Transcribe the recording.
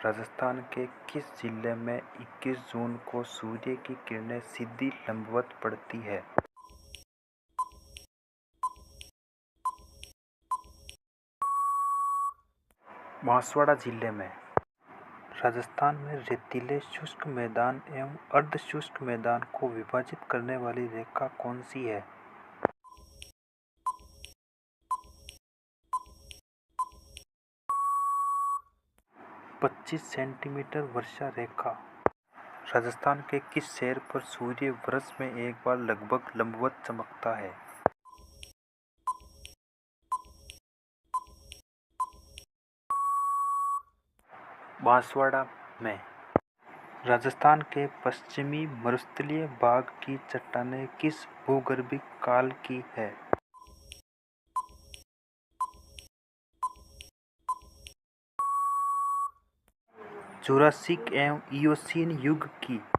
राजस्थान के किस जिले में 21 जून को सूर्य की किरणें सीधी लंबवत पड़ती हैं? बांसवाड़ा जिले में। राजस्थान में रेतीले शुष्क मैदान एवं अर्ध शुष्क मैदान को विभाजित करने वाली रेखा कौन सी है? 25 सेंटीमीटर वर्षा रेखा। राजस्थान के किस शहर पर सूर्य वर्ष में एक बार लगभग लंबवत चमकता है? बांसवाड़ा में। राजस्थान के पश्चिमी मरुस्थलीय भाग की चट्टानें किस भूगर्भीय काल की है? जुरासिक एवं इयोसीन युग की।